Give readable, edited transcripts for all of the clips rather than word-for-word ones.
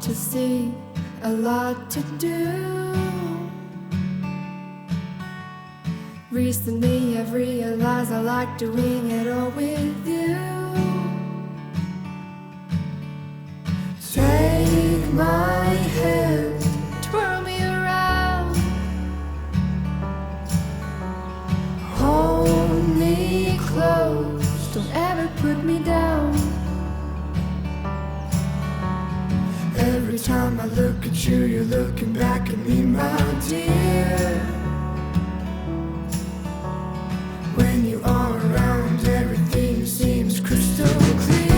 to see, a lot to do. Recently I've realized I like doing it all with you. Take my hand, twirl me around, hold me close, don't ever put me down. Every time I look at you, you're looking back at me, my dear. When you are around, everything seems crystal clear.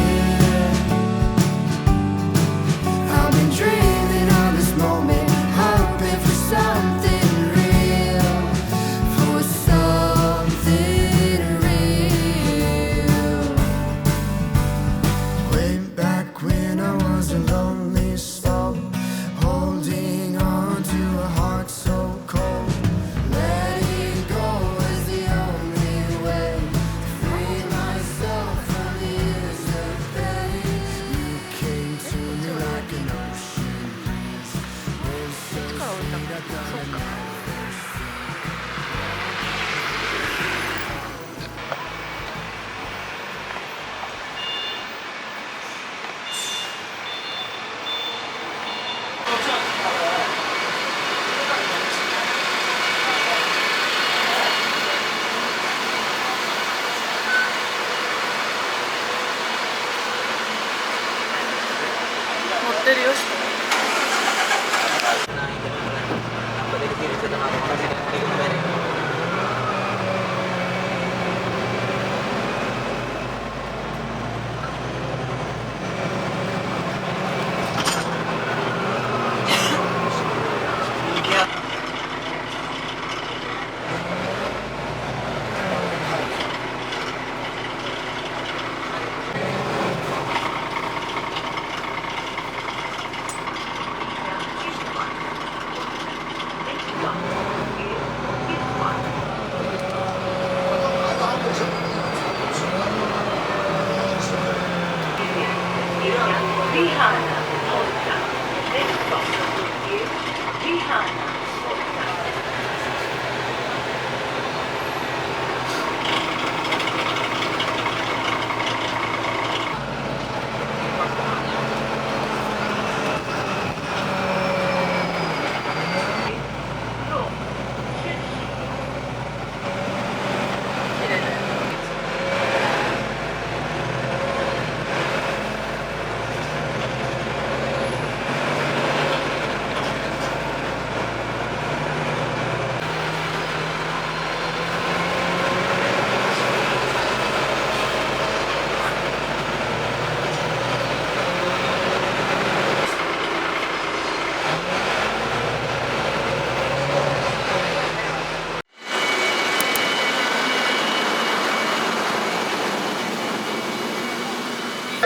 I've been dreaming of this moment, hoping for something real, for something real. Way back when I was a lonely soul, holding on to a heart so cold. Letting go is the only way to free myself from the years of pain. You came to me like an ocean breeze, when so sweet I thought I'd never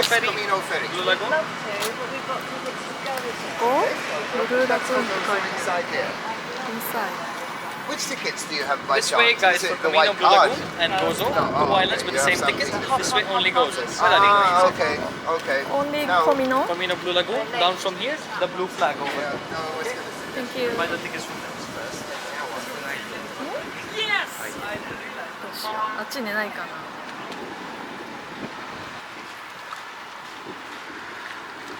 Camino Ferry. Blue Lagoon? Love to, but we've got to go with it. ここブルーラThat's グー what ンって goes 書い on て inside there. ある inside. Which tickets do you have by This chance? way, guys, Is for it the Camino white Blue card? Lagoon and Gozo, No, oh, two islands okay, with you the have same tickets. something. This way only Gozo. Ah, okay, okay. Only No. Comino? Camino Blue Lagoon, down from here, the blue flag over Yeah, there. no, it's good. Thank you. Buy the tickets from them first. どうしよう。あっち寝ないかな。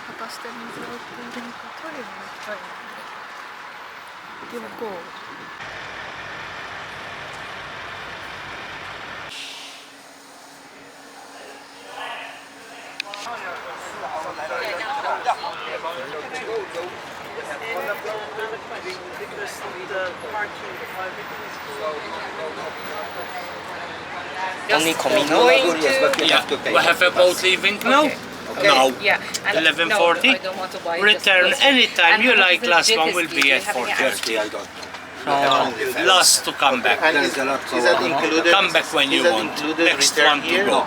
果たして水を売っているのかトイレに行きたいな。行こう。Only Comino? Yes, but you have to pay. We have a boat leaving now. Now. Yeah. and 11:40. No, I don't want to buy it Return just because- anytime and you how much like. is the Last jet one ski? will Do be you at have any 4:30. I don't. Last to come back. And There is a lot to is that go. included? Come back when you is that want. included Next return one to here? go.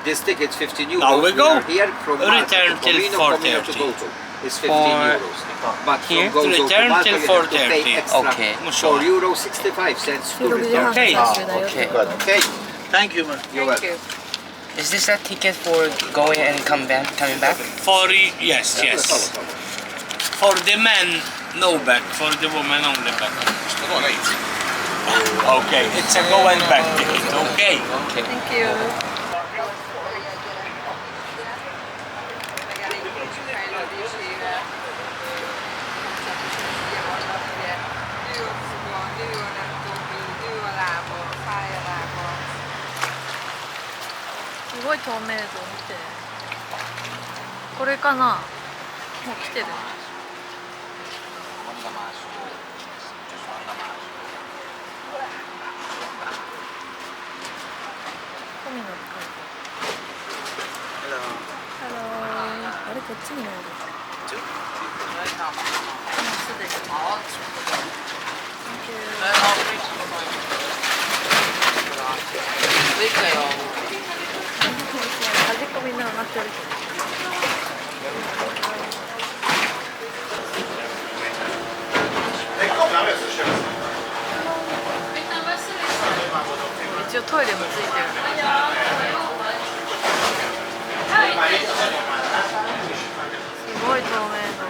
This ticket's 15 euros. Now we go. are here from Malta Return to till Comino, 4:30. Comino to Gozo. It's 15 For euros. But here? from Gozo to Return Malta, till you have to pay 4:30. extra Okay. 4 euro 65 cents to 16時半 return. に最終だよって Okay. こと。 Okay. Thank you, man. You're Thank welcome. you. Is this a ticket for going and coming back? For yes, yes. For the men, no back. For the woman, only back. Okay, it's a go and back ticket. Okay. Thank you.すごい透明度見て。これかな。もう来てる。富野って書いてある。ハロー。あれこっちにもある。もうすでに。Thank you. 端っこみんな上がってるけど。一応トイレもついてる。すごい透明度。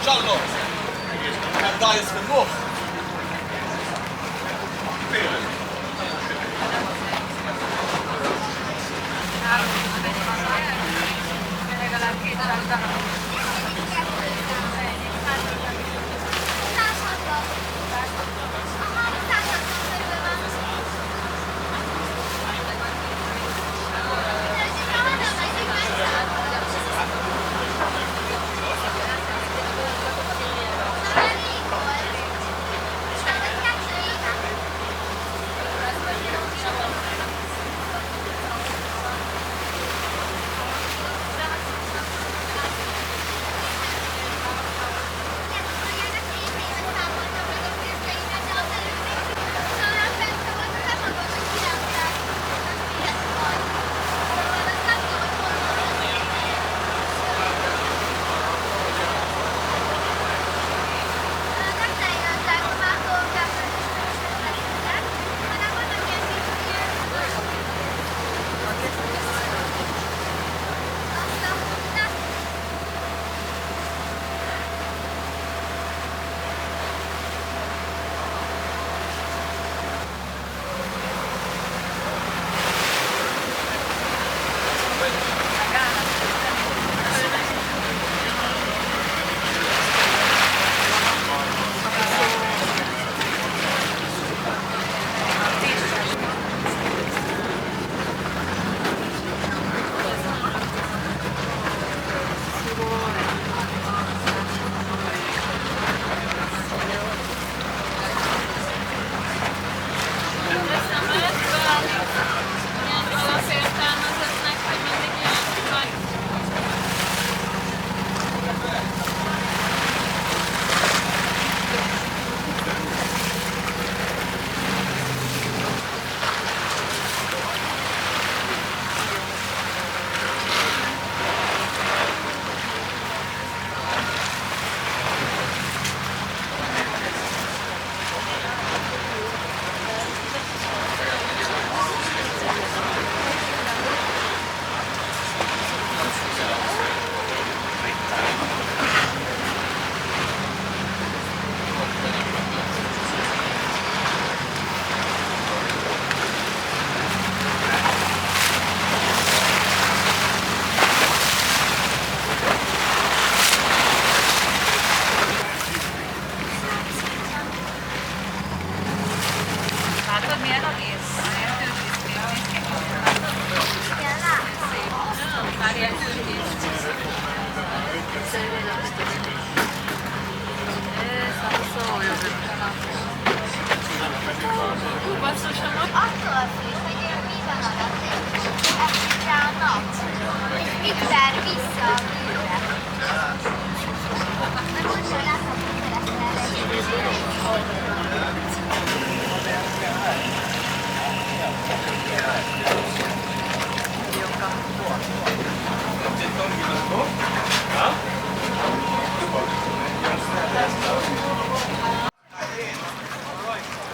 Giallo. Dai, schermo.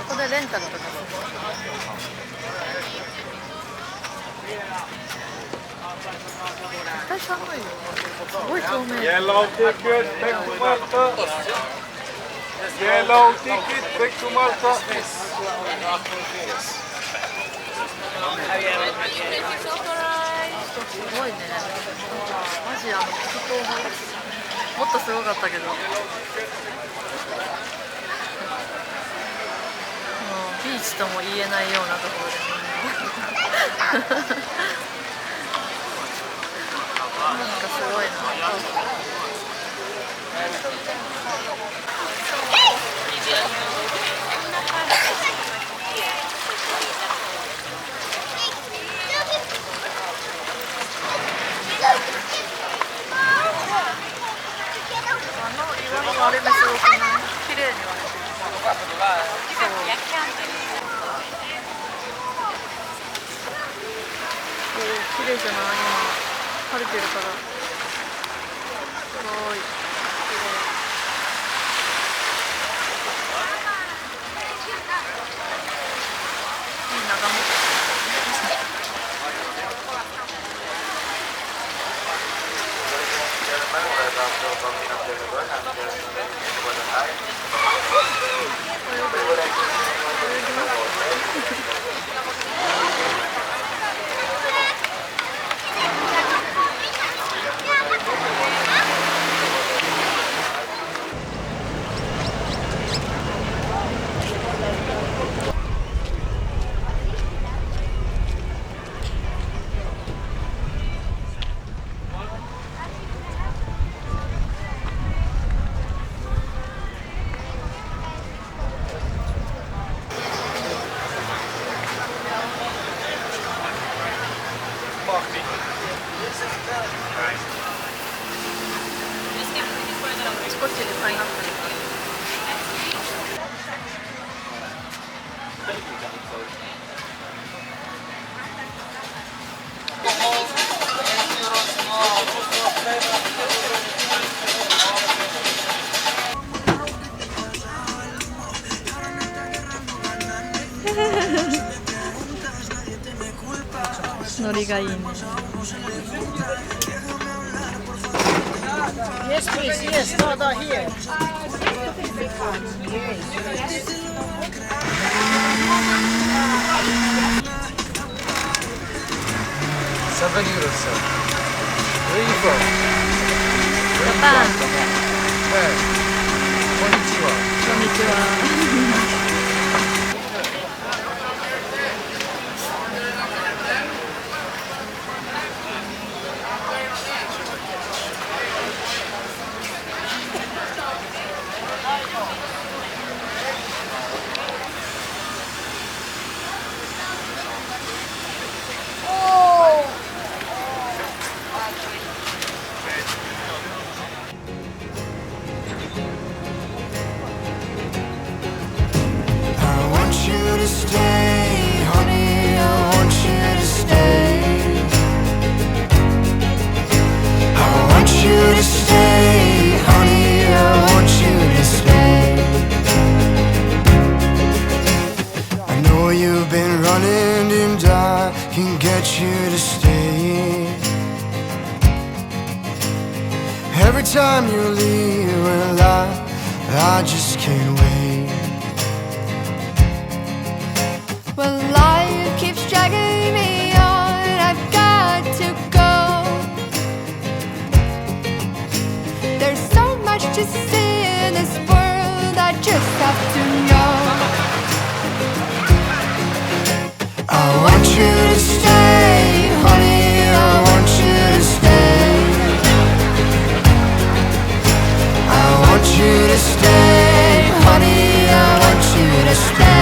ここでレンタルとかする。対寒いよ。すごい透明。 Yellow ticket, back to Malta. Yellow ticket, back to Malta. すごいね。マジ気候ももっとすごかったけど。ビーチとも言えないようなところでなんかすごいな。岩の割れ目すごくない？綺麗に割れてる。綺麗じゃない？今晴れてるから。すごい綺麗。いい眺め。スコッチでパイナップル。ノリがいいね。Yes, please. Yes, no, here. €7, sir. Where are you from? ジャパン。 Where? Konnichiwa. こんにちは。I want you to stay, honey, I want you to stay. I want you to stay, honey, I want you to stay. I know you've been running and I can get you to stay. Every time you leave, well, I just can't wait. Well, life keeps dragging me on. I've got to go. There's so much to see in this world. I just have to know. I want you to stay, honey, I want you to stay. I want you to stay, honey, I want you to stay.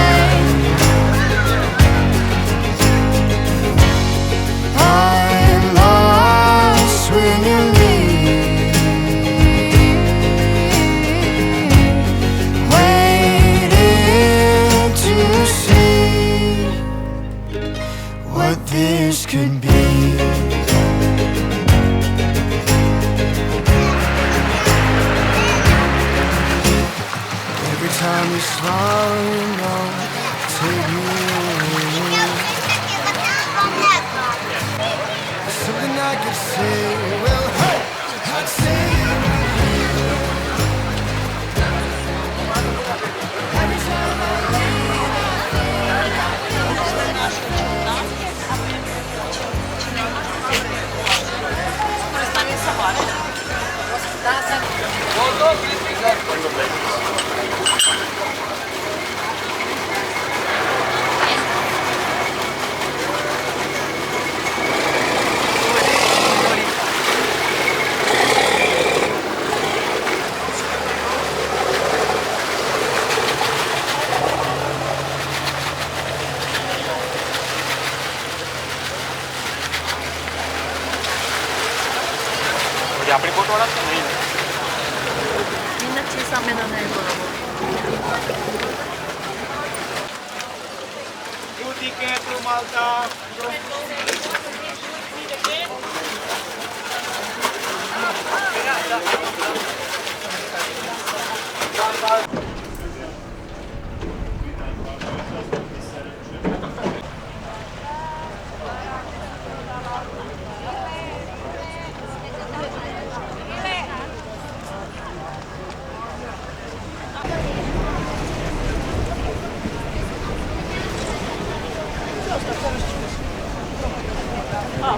や、アプリ断らなくてもいいの？みんな小さめだね、子供。2 ticket to Malta. Ah,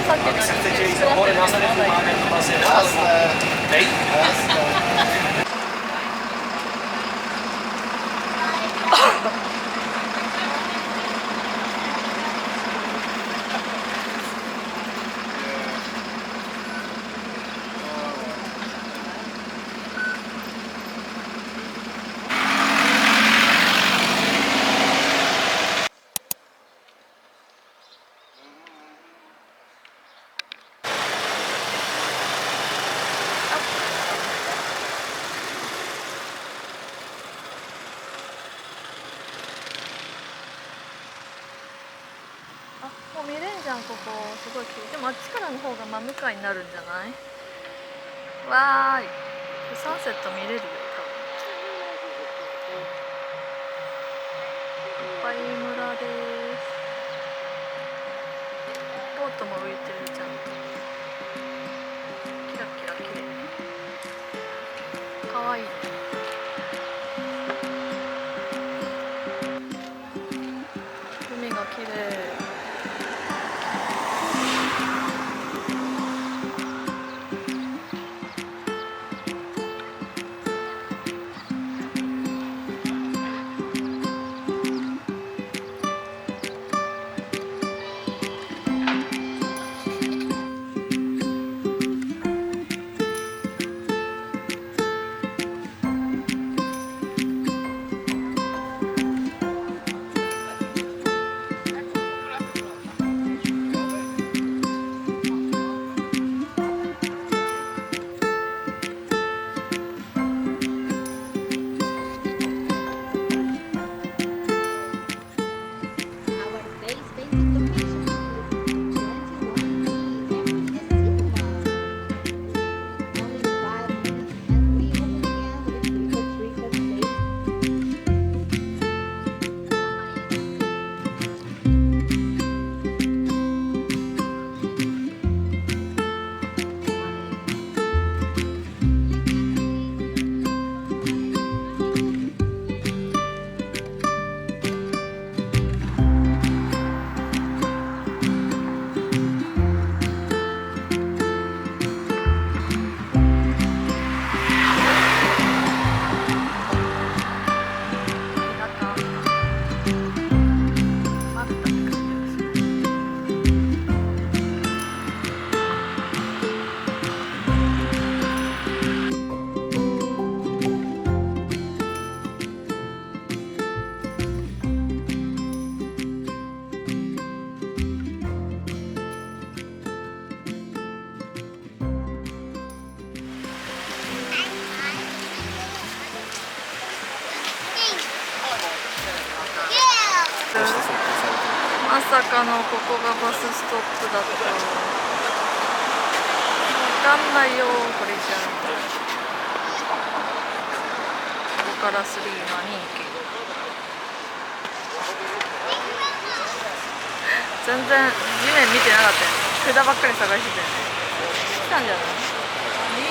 さっきのにもう見れんじゃん、ここすごい綺麗。でもあっちからの方が真向かいになるんじゃない？わーい、サンセット見れるよ、多分。いっぱい村です。ボートも浮いてる、ちゃんと。キラキラ綺麗。かわいいね。海が綺麗。まさかのここがバスストップだった。わかんないよ、これじゃ。ここからスリーマに行け。全然地面見てなかったよね。札ばっかり探してたよね。来たんじゃない？いい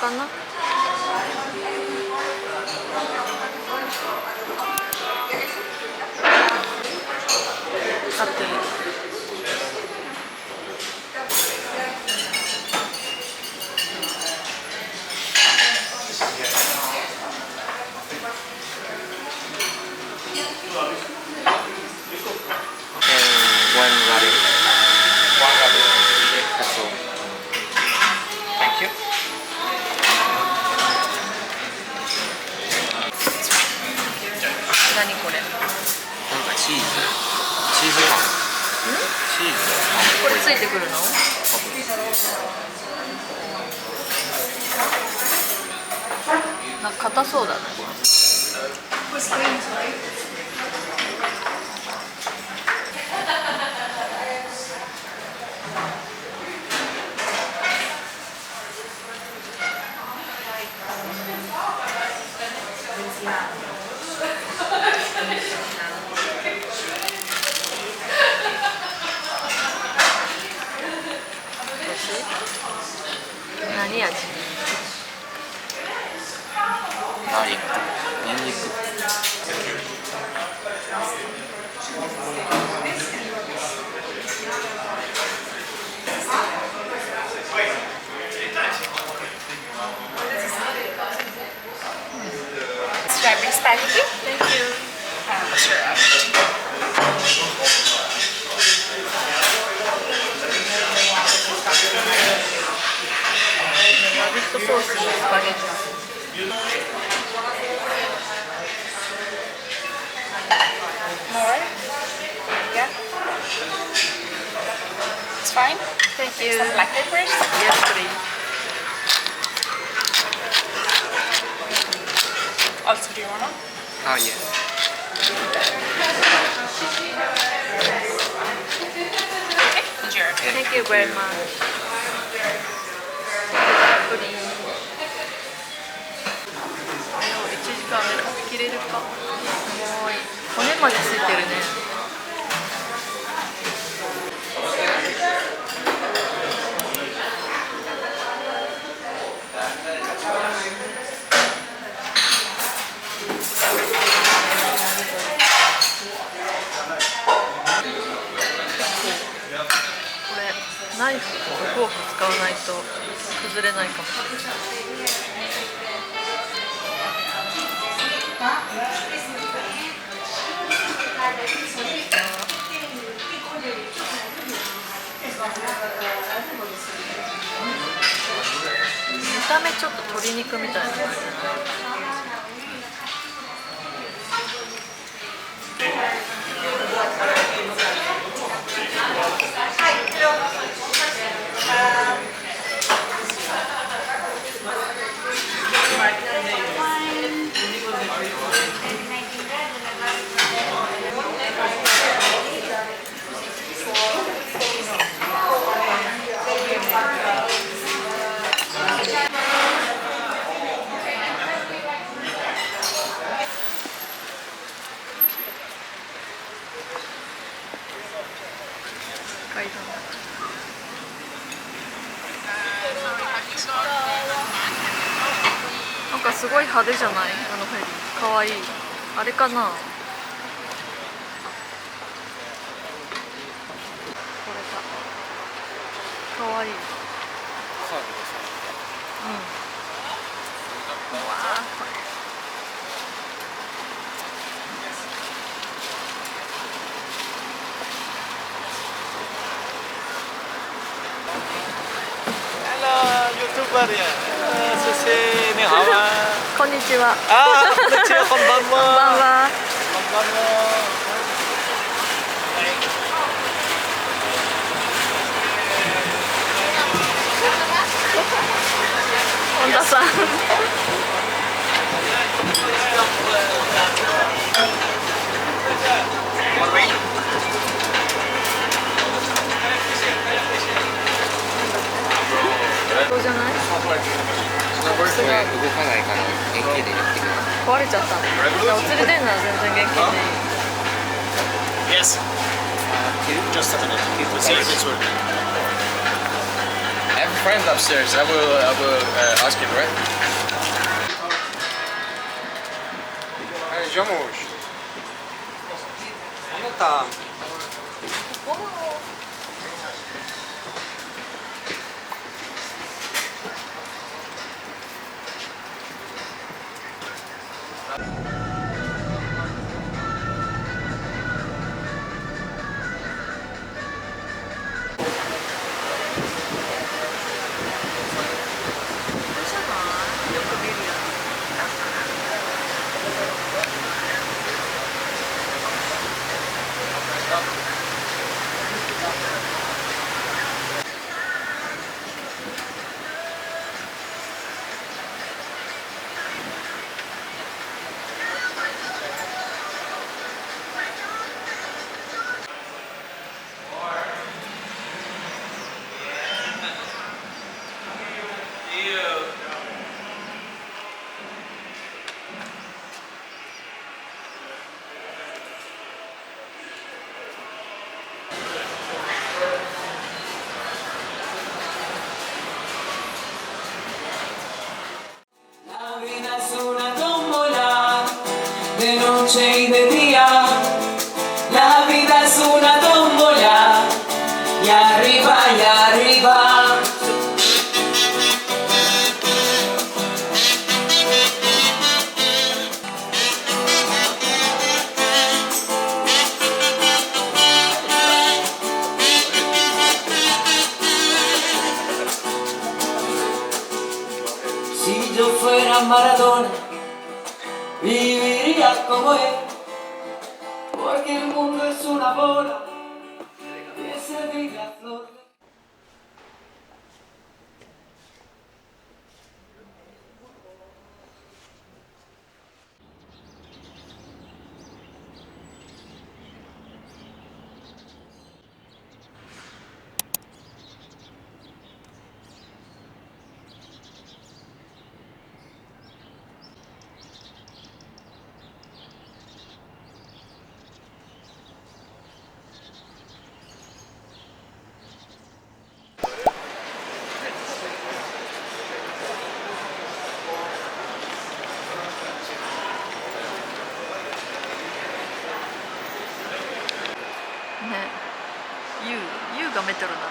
かな。合ってる。One water. One cup. That's all. Thank you. 何これ。なんかチーズパン。チーズこれついてくるの？なんか硬そうだね。何味？ガーリック。ニンニク。Strawberry spaghetti. Thank you.ラビットソースのスパゲッティ。More? Yeah. It's fine. Thank you. Some black peppers. Yes, please. Also, do you wanna? Ah, yeah. Okay. Sure. Thank you very much. プリン。1時間で食べきれるか。すごい。骨までついてるね。これナイフとフォーク使わないと崩れないかもしれない。見た目ちょっと鶏肉みたいな感じじゃない？階段だ。なんかすごい派手じゃない？あのフェリー。かわいい。あれかな？これか。かわいい。うん。うわあ、これ。Halo, YouTuber ya. Susi, ni hawa. こんにちは。Ah, konnichiwa, konbanwa. こんばんは。 Konbanwa. 本田さん。どうじゃない？これ動かないから元気でやってくる。壊れちゃったの。じゃあお釣り出んなら全然元気でいい。Yes. Just a minute. To see if it's working. Everything friend upstairs. I will ask him, right? Hey, Jamush. No tam. De noche y de día, la vida es una tómbola, y arriba y arriba. Si yo fuera Maradona, viviría como él, porque el mundo es una bola que se vive a flor. U がメトロなんだ。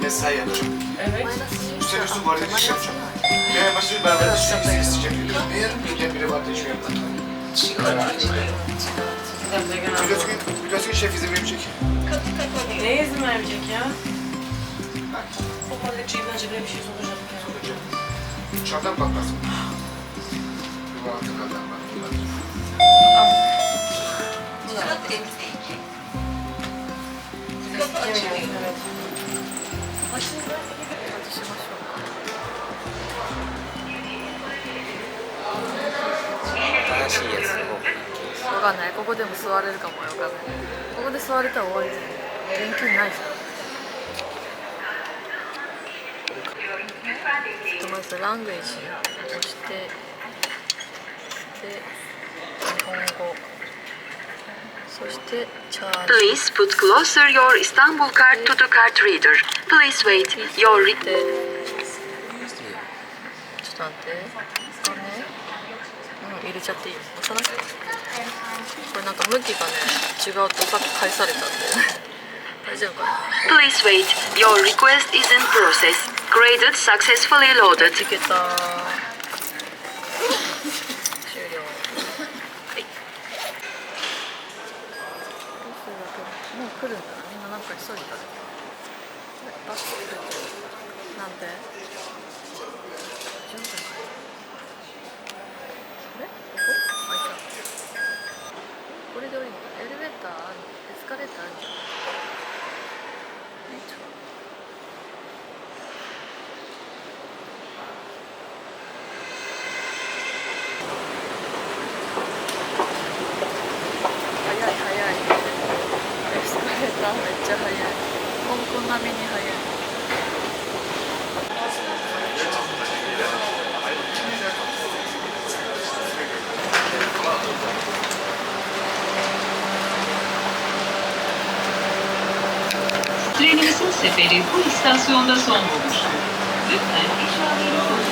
Mesai yapacağım. Evet. Üstelik su bardağı iş yapacağım. Ben başlayıp beraber işimi isteyeceğim. Bir biri var teşvik yapmak. Biliyorsun ki şef izin verecek. Ne izin verecek ya? O balıkçıyı bence böyle bir şey soracak ya. Soracağım. Çantam patlasın. Bu altı kadar bak. Evet. 私しましょうか。新しいやつをわかんない。ここでも座れるかもよ。わかんない。ここで座れたら終わりじゃん。電気ないじゃん。まずラングエージを押してで日本語そそしてチャージ Please put closer your Istanbul card to the card reader. Please wait. Your ちょっと待ってお金入れちゃっていい？押さなくてこれなんか向きがね違うとさっき返されたんで大丈夫かな。 Please wait. Your request is in process. Graded successfully loaded. いけた。終了。はい。もう来るんだな。みんななんか急いでた。バス来る。なんで？あれ？ここ？あ、いた。これで降りるの？エレベーターある？エスカレーターあるじゃん。早い。エスカレーターめっちゃ速い。香港並みに速い。Trenimizin seferi bu istasyonda son bulur. Lütfen işaretli olun.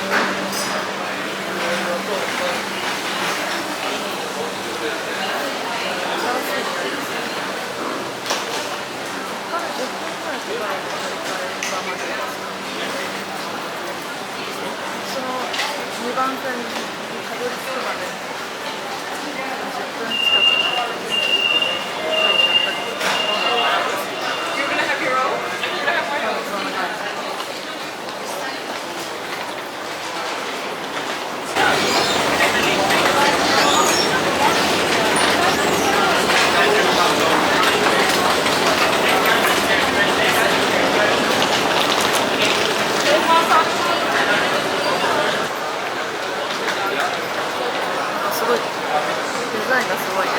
その2番線にたどり着くまで10分近く書いてあったけど。そんな感じ。すごいデザインがすごいね。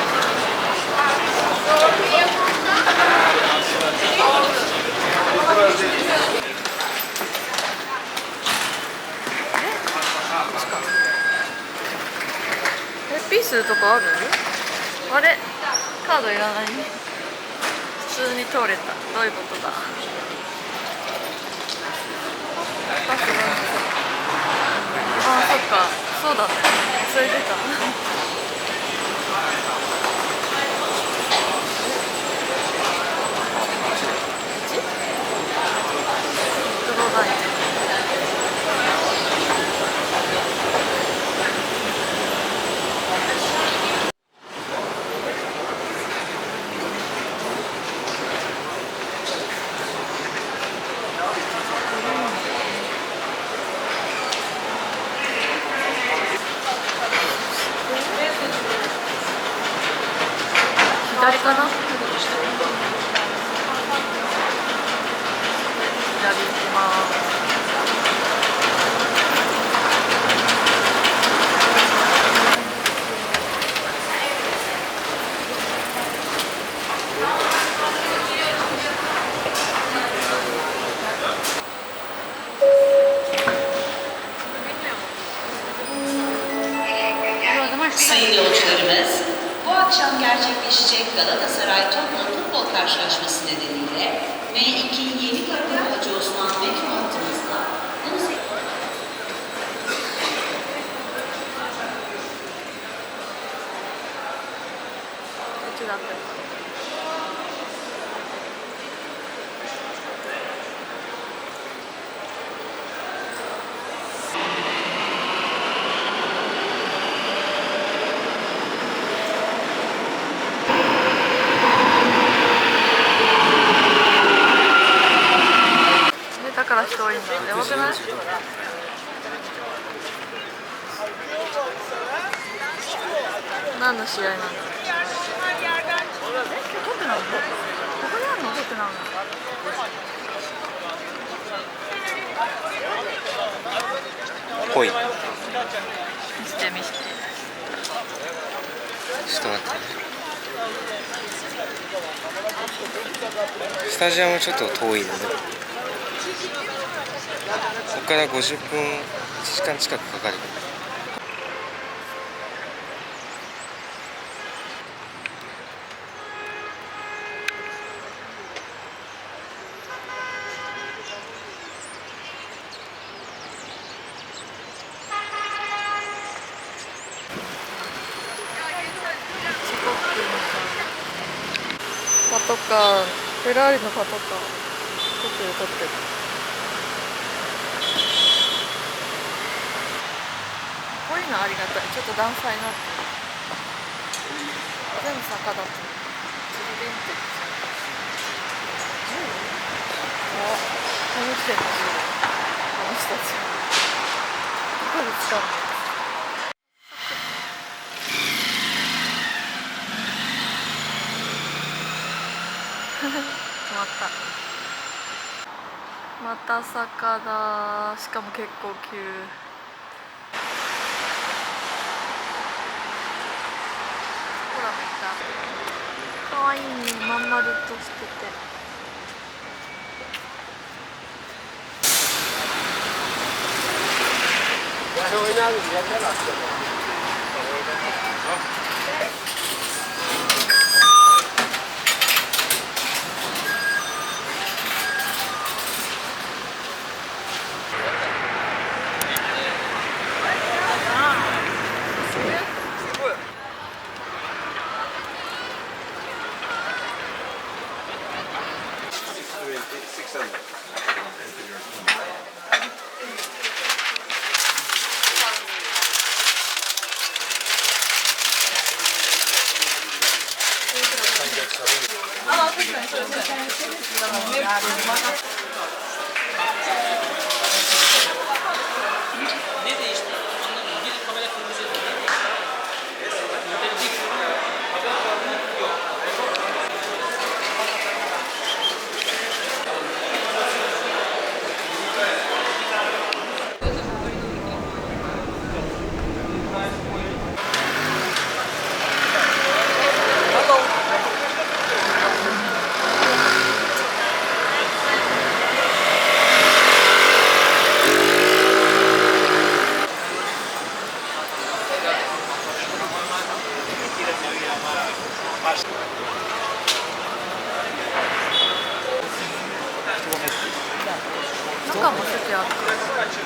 ピースとかある？あれ？カードいらない？普通に通れた。どういうことだ？パスなんだ。あ、そっか。そうだね。忘れてた。左かな？左行きます。Sayın yolcularımız, bu akşam gerçekleşecek Galatasaray Tottenham futbol karşılaşması nedeniyle M2 Yeniköprü Hacı Osman metro hattımızda ちだったよ。だから人多いんだ。やばくない？何の試合なんだろう。トッテナム？ここにあるのトッテナム？ぽい。見せて見せて。ちょっと待ってね。スタジアムちょっと遠いので、ここから50分、1時間近くかかる。か、フェラーリのパトカー。撮ってる撮ってる。こういうのありがたい。ちょっと段差になってる。全部坂だと。釣り弁って。何してんの？あの人たち。どこで使うの？止まった。また坂だ。しかも結構急。ほら見た。かわいいね。まん丸としてて。中も席あるから、外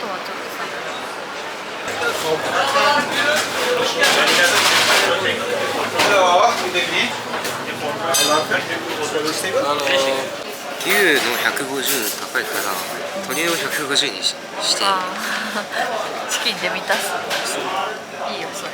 はちょっと寒牛の150高いから鶏の150にして。チキンで満たす。いいよそれ。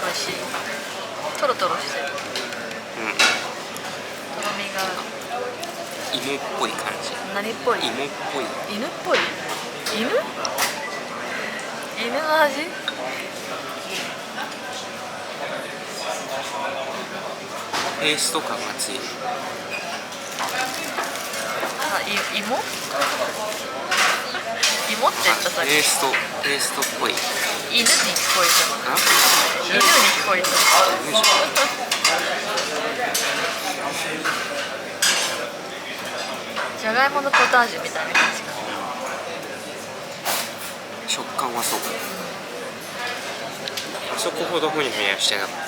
美味しい。トロトロしてる。とろみが芋っぽい感じ。何っぽい？芋っぽい。犬っぽい？犬？犬の味？ペースト感が強い。芋？芋って言ったさっき。ペーストっぽい。犬に聞こえた。犬に聞こえた。じゃがいものポタージュみたいな感じかな。食感はそう。あそこほどふにふにはしてなかった。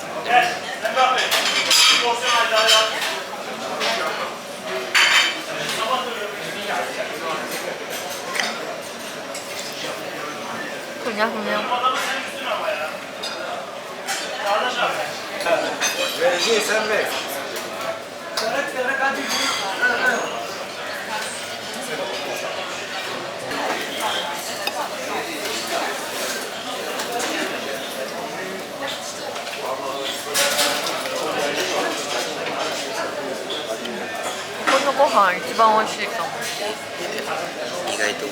ふにゃふにゃ。このご飯一番美味しいかも。意外と。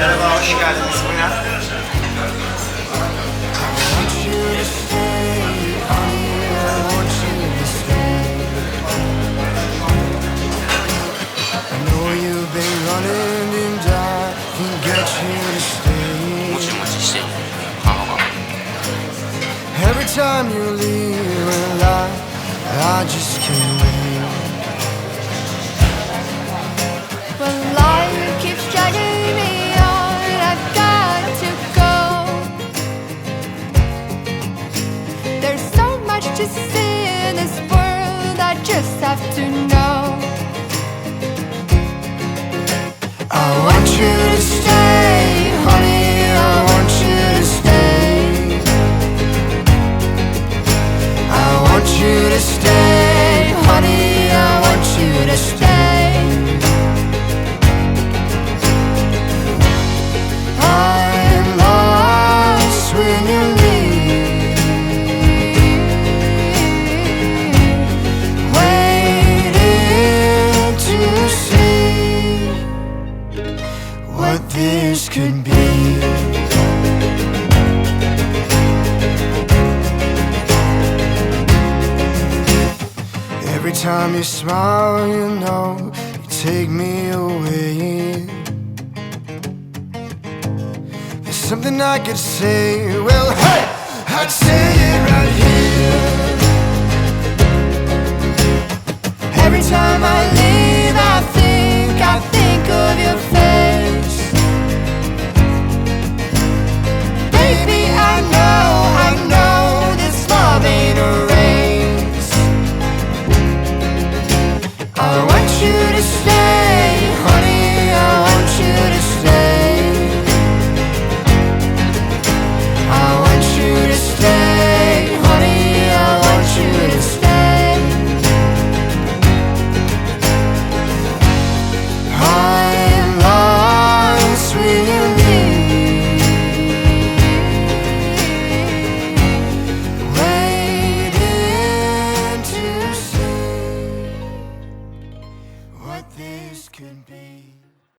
Merhaba, hoş geldiniz. Buyurun. you to stay. もちもちしてる母が Every time you leave a lie, I just can't wait. When life keeps dragging me on, I've got to go. There's so much to see in this world, I just have to know. I want you to stay, honey, I want you to stay. I want you to stay, honey, I want you to stay. I'm lost when you leave, waiting to see what this could be. Every time you smile, you know you take me away. There's something I could say, well, hey, I'd say it right here. Every time I leave